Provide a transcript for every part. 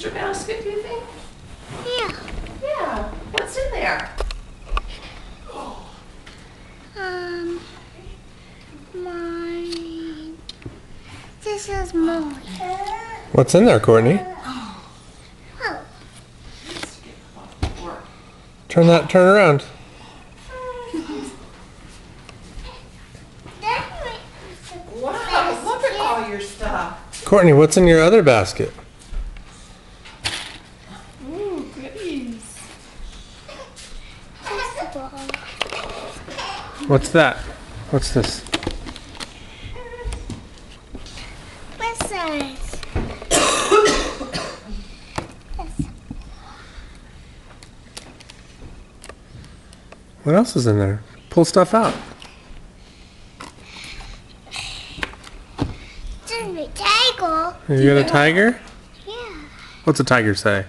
Easter basket, do you think? Yeah. Yeah. What's in there? Mine. This is mine. What's in there, Courtney? Oh. Turn around. Wow, look at all your stuff. Courtney, what's in your other basket? Ooh, goodies. What's that? What's this? What's that? What else is in there? Pull stuff out. It's a tiger. You got a tiger? Yeah. What's a tiger say?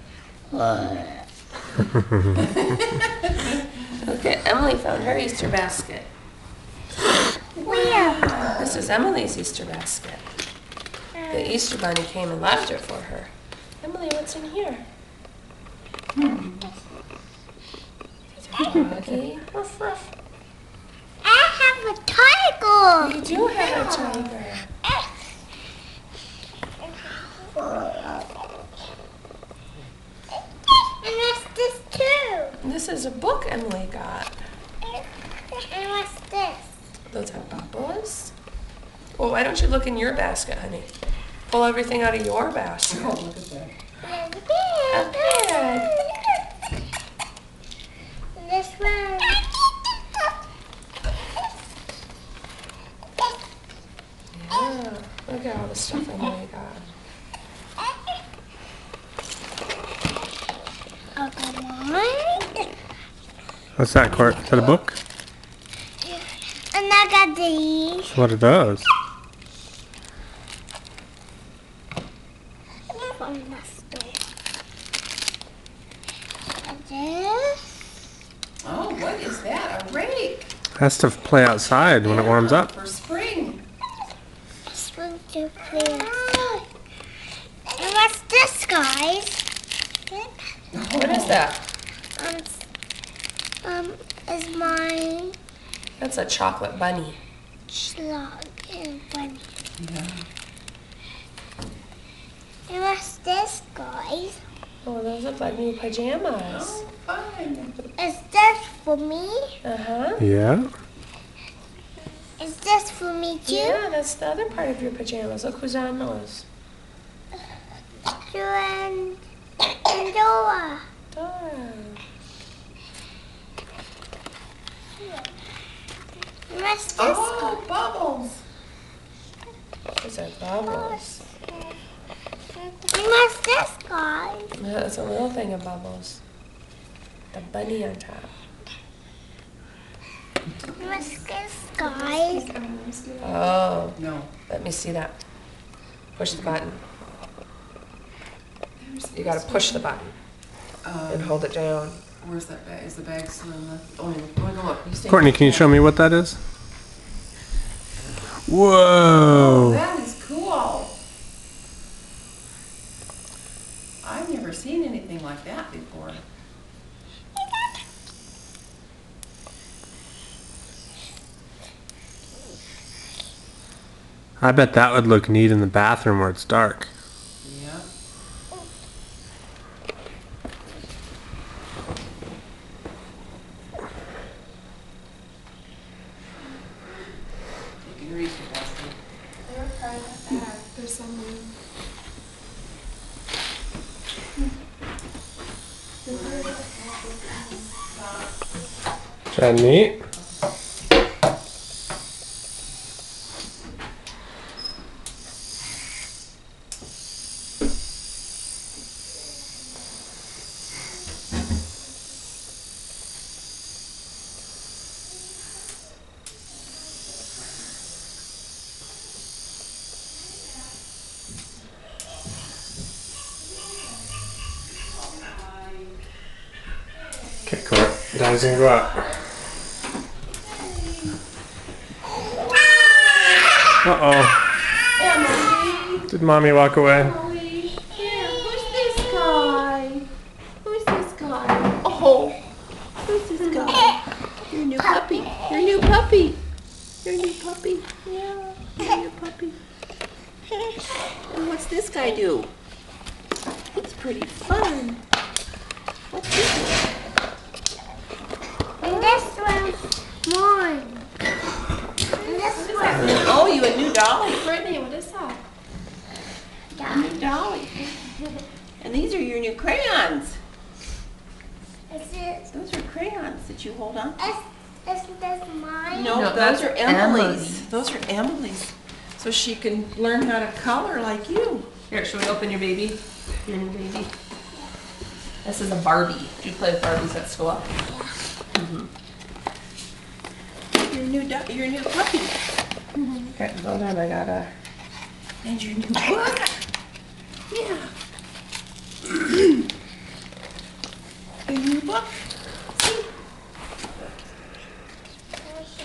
Okay, Emily found her Easter basket. Where? This is Emily's Easter basket. The Easter bunny came and left it for her. Emily, what's in here? Doggy. Ruff, ruff. I have a tiger. You do have a tiger. And what's this too? This is a book Emily got. And what's this? Those have bubbles. Well, why don't you look in your basket, honey? Pull everything out of your basket. Oh, look at that. A bed. This one. Yeah, look at all the stuff Emily got. Okay, mine. What's that, Court? Is that a book? And I got these. What are those? From the store. And this. Oh, what is that? A rake Has to play outside when it warms up. for spring. Swing to play outside. And what's this, guys? What is that? Is my That's a chocolate bunny. slug and bunny. Yeah. And what's this, guys? Oh, those are bunny pajamas. Oh, fun. Is this for me? Uh-huh. Yeah. Is this for me too? Yeah, that's the other part of your pajamas. Look who's on those. And Dora. Dora. And what's this? Oh, bubbles. Those are bubbles. And what's this, guys? Yeah, that's a little thing of bubbles. The bunny on top. And what's this, guys? Oh, No. let me see that. Push the button. You gotta push the button and hold it down. Where's that bag? Is the bag still in the? Oh, go look. You stay. Courtney, can you show me what that is? Oh, Whoa! that is cool. I've never seen anything like that before. I bet that would look neat in the bathroom where it's dark. Yeah. You can reach it, Dusty. There's some. Is that neat? Okay, Court. Daddy's gonna go out. Uh-oh. Did Mommy walk away? Here, push this guy. puppy. Your new puppy. Your new puppy. Yeah. Your new puppy. And what's this guy do? It's pretty fun. What's this? And this one's mine. And this one. Oh, you a new dolly. Brittany, what is that? New dolly. And these are your new crayons. Is it? Those are crayons that you hold on. Is this mine? No, No, those that's are Emily's. Emily's. Those are Emily's. So she can learn how to color like you. Here, should we open your baby? Your new baby. This is a Barbie. Do you play with Barbies at school? Your new puppy. Okay, hold on. I gotta. And your new book. Yeah. Your new book. See?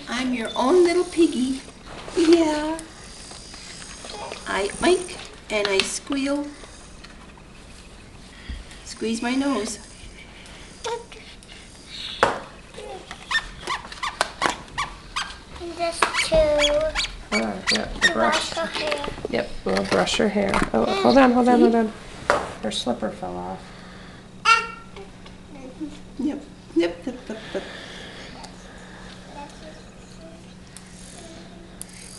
I'm your own little piggy. Yeah. I mike and I squeal. Squeeze my nose. And this too. Hold on. Yep, the brush. Brush your hair. Yep, we'll brush her hair. Oh, hold on. Her slipper fell off. Yep. Yep. Yep. Yep. Yep.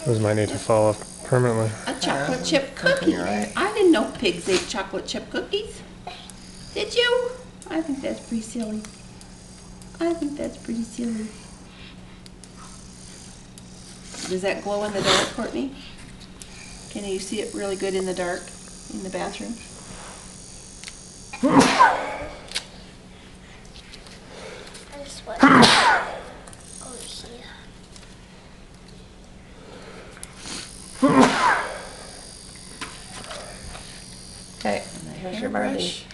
Those might need to fall off permanently. A chocolate chip cookie. right. I didn't know pigs ate chocolate chip cookies. Did you? I think that's pretty silly. I think that's pretty silly. Does that glow in the dark, Courtney? Can you see it really good in the dark in the bathroom? This one. Oh, here. Okay, here's your Barbie. Hairbrush.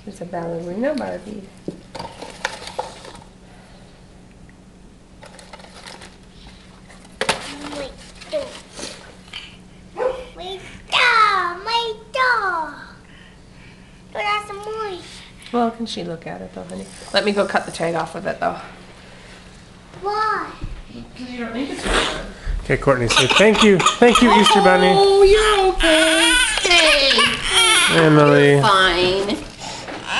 It's a ballerina Barbie. My dog. But that's mine. Well, can she look at it though, honey? Let me go cut the tag off of it though. Why? Because you don't need to cut it. Okay, Courtney, say thank you. Thank you, Easter Bunny. Oh, you're okay. Hey, Emily. fine.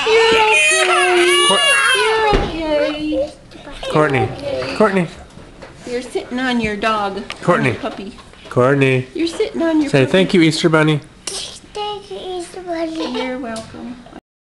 You're okay. Courtney. Courtney. You're sitting on your dog. Courtney. Your puppy. Courtney. You're sitting on your Say puppy. thank you, Easter Bunny. Thank you, Easter Bunny. You're welcome.